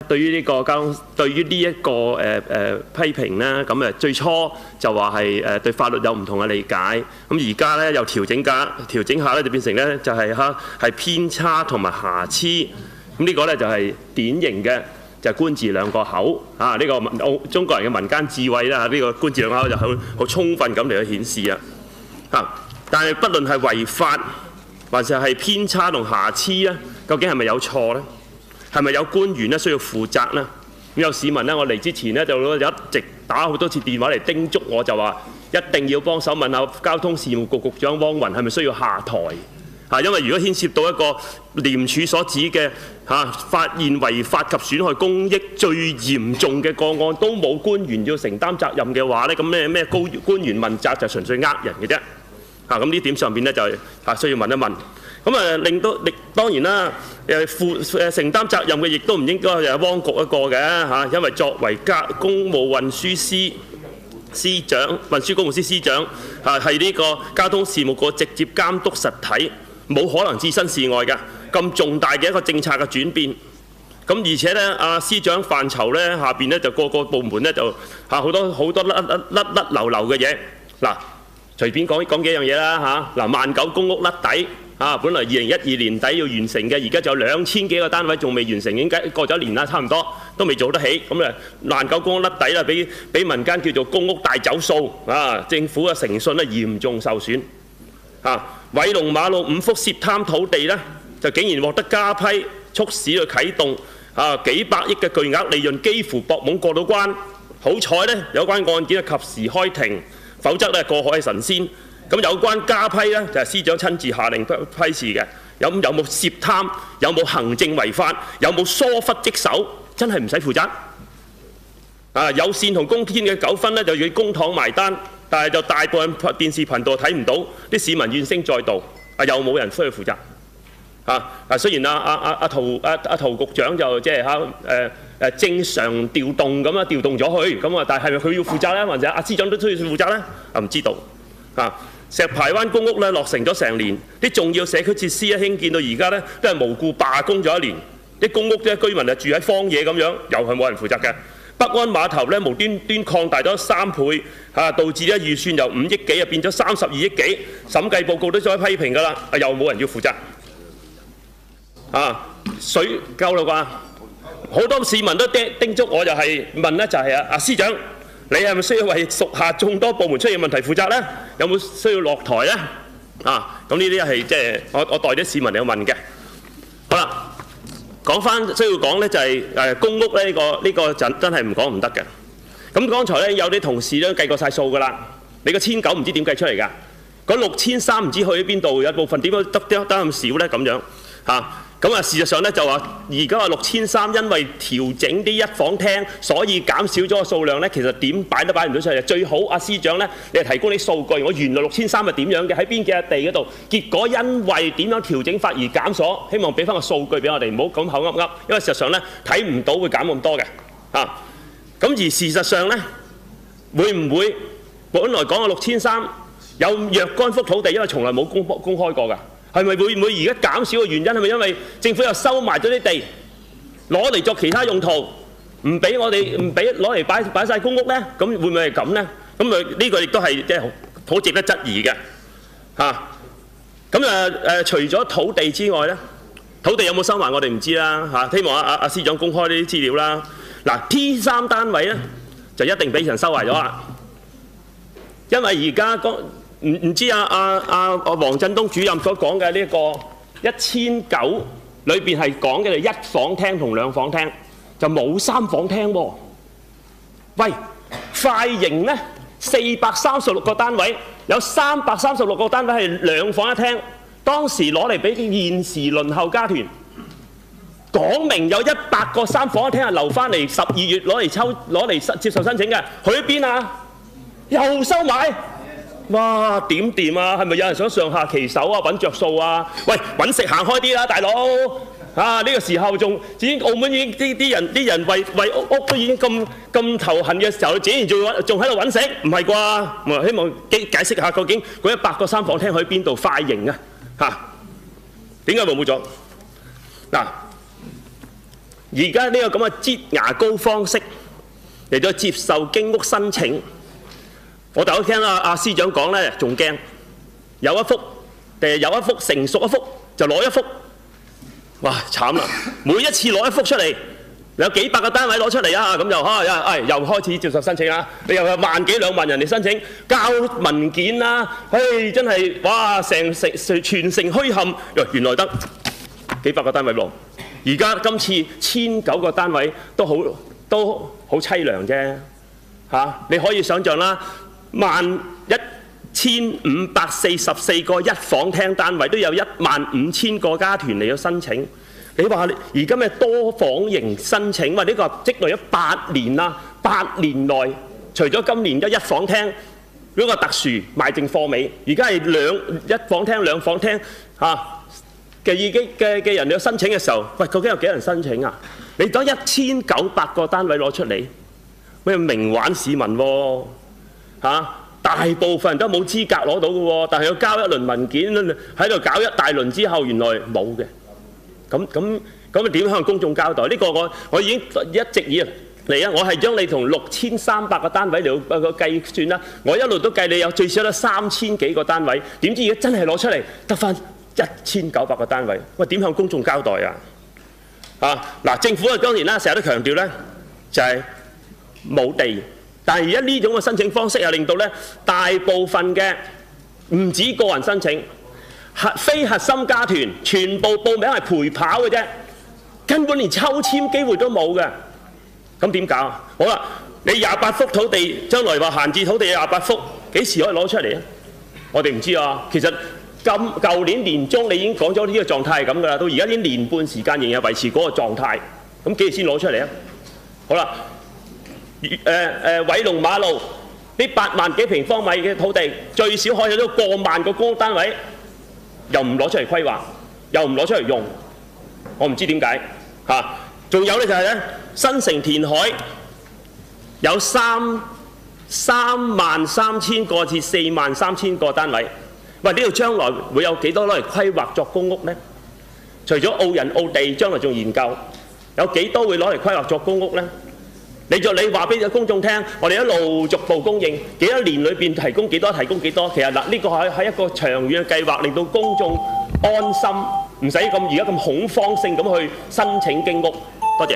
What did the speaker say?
對於呢個批評咧，咁最初就話係對法律有唔同嘅理解，咁而家咧又調整下咧就變成咧就係偏差同埋瑕疵，咁呢個咧就係典型嘅就係官字兩個口啊！呢個中國人嘅民間智慧啦，呢個官字兩個口就好充分咁嚟去顯示啊！但係不論係違法還是係偏差同瑕疵咧，究竟係咪有錯咧？係咪有官員咧需要負責呢？咁有市民咧，我嚟之前咧就一直打好多次電話嚟叮囑我，就話一定要幫手問下交通事務局局長汪雲係咪需要下台嚇？因為如果牽涉到一個廉署所指嘅發現違法及損害公益最嚴重嘅個案，都冇官員要承擔責任嘅話咧，咁咩官員問責就純粹呃人嘅啫嚇。咁呢點上邊咧就需要問一問。咁令到當然啦，承擔責任嘅亦都唔應該係汪局一個嘅嚇，因為作為公務運輸司長、運輸公務司司長係呢個交通事務局直接監督實體，冇可能置身事外嘅。咁重大嘅一個政策嘅轉變，咁而且咧，司長範疇咧下邊咧就個部門咧就好多甩流嘅嘢。嗱，隨便講幾樣嘢啦嚇。嗱，萬九公屋甩底。本來2012年底要完成嘅，而家就有2000幾個單位仲未完成，已經過咗一年啦，差唔多都未做得起。咁萬九公屋甩底啦，俾民間叫做公屋大走數政府嘅誠信咧嚴重受損。偉龍馬路5幅涉貪土地咧，就竟然獲得加批，促使佢啟動幾百億嘅巨額利潤，幾乎搏懵過到關。好彩咧，有關案件及時開庭，否則咧過海係神仙。咁有關加批咧，就係司長親自下令批示嘅。有冇涉貪？有冇行政違法？有冇疏忽職守？真係唔使負責。有線同公天嘅糾紛咧，就要公帑埋單，但係就大部分電視頻道睇唔到，啲市民怨聲載道。又冇人需要負責。雖然陶局長就即係正常調動咁調動咗佢，咁但係咪佢要負責咧？或者司長都需要負責咧？唔知道。石排灣公屋咧落成咗成年，啲重要社區設施興建到而家咧都係無故罷工咗一年，啲公屋嘅居民住喺荒野咁樣，又係冇人負責嘅。北安碼頭咧無端端擴大咗3倍，導致咧預算由5億幾變咗32億幾，審計報告都再批評㗎啦，又冇人要負責。水夠啦啩？好多市民都叮囑我就係問咧，就係司長。你係咪需要為屬下眾多部門出現問題負責呢？有冇需要落台呢？咁呢啲係即係我代啲市民嚟問嘅。好啦，講翻需要講呢就係公屋呢個真係唔講唔得嘅。咁剛才呢有啲同事都計過晒數㗎啦。你個1900唔知點計出嚟㗎？嗰6300唔知去咗邊度？有部分點解得咁少呢？咁樣咁事實上咧就話而家話6300，因為調整啲一房廳，所以減少咗個數量咧。其實點擺都擺唔到出嚟。最好司長咧，你係提供啲數據，我原來6300係點樣嘅，喺邊幾笪地嗰度，結果因為點樣調整法而減咗。希望俾翻個數據俾我哋，唔好咁口噏噏，因為事實上咧睇唔到會減咁多嘅咁而事實上咧，會唔會本來講嘅6300有若干幅土地，因為從來冇公開過㗎？係咪會唔會而家減少嘅原因係咪因為政府又收埋咗啲地，攞嚟作其他用途，唔俾我哋唔俾攞嚟擺晒公屋呢？咁會唔會係咁呢？咁呢個亦都係即係好值得質疑嘅除咗土地之外呢，土地有冇收埋我哋唔知啦希望阿司長公開呢啲資料啦。T3單位呢，就一定俾人收埋咗啦，因為而家唔知黃振東主任所講嘅呢個1900裏邊係講嘅1房廳同2房廳，就冇3房廳喎。喂，快型呢436個單位，有336個單位係2房1廳，當時攞嚟俾現時輪候家團，講明有100個3房1廳係留翻嚟12月攞嚟接受申請嘅，去邊啊？又收買。哇，點掂啊？係咪有人想上下其手揾着數啊？喂，揾食行開啲啦，大佬！呢個時候澳門已經啲人為屋都已經咁頭痕嘅時候，竟然仲喺度揾食，唔係啩？我希望解釋下究竟嗰100個3房廳去邊度快型啊？點解冇咗？而家呢個咁嘅擠牙膏方式嚟到接受經屋申請，我大家聽阿司長講咧，仲驚有一幅有一幅成熟一幅就攞一幅，哇慘啦！每一次攞一幅出嚟，有幾百個單位攞出嚟啊，咁就又開始接受申請啦。你又有萬幾兩萬人嚟申請，交文件啦，真係哇全城墟冚，原來得幾百個單位攞。而家今次1900個單位都好凄涼啫你可以想象啦，11544個一房廳單位都有15000個家團嚟到申請。你話而家咩多房型申請，呢個積累咗8年啦，8年內除咗今年嘅一房廳嗰個特殊賣剩貨尾，而家係一房廳兩房廳嘅人嚟申請嘅時候，喂，究竟有幾人申請啊？你當1900個單位攞出嚟，咩明玩市民喎大部分人都冇資格攞到嘅喎，但係要交一輪文件喺度搞一大輪之後，原來冇嘅。咁點向公眾交代？呢個我已經一直以嚟我係將你同6300個單位嚟計算啦。我一路都計你有最少得3000幾個單位，點知而家真係攞出嚟得返1900個單位，喂，點向公眾交代啊？政府當然啦，成日都強調咧就係冇地，但係而家呢種嘅申請方式又令到咧大部分嘅唔止個人申請。非核心家團全部報名係陪跑嘅啫，根本連抽籤機會都冇嘅。咁點搞啊？好啦，你28幅土地，將來話閒置土地有28幅，幾時可以攞出嚟啊？我哋唔知啊。其實舊年年中你已經講咗呢個狀態係咁噶啦，到而家已經年半時間仍然維持嗰個狀態，咁幾時先攞出嚟啊？好啦，偉龍馬路呢8萬幾平方米嘅土地，最少可以有過萬個公屋單位。又唔攞出嚟規劃，又唔攞出嚟用，我唔知點解仲有咧就係咧，新城填海有33000個至43000個單位。喂，呢度將來會有幾多攞嚟規劃作公屋呢？除咗澳人澳地，將來仲研究有幾多會攞嚟規劃作公屋呢？你話俾公眾聽，我哋一路逐步供應，幾多年裏邊提供幾多，提供幾多。其實呢個係一個長遠嘅計劃，令到公眾安心，唔使而家咁恐慌性咁去申請經屋。多謝。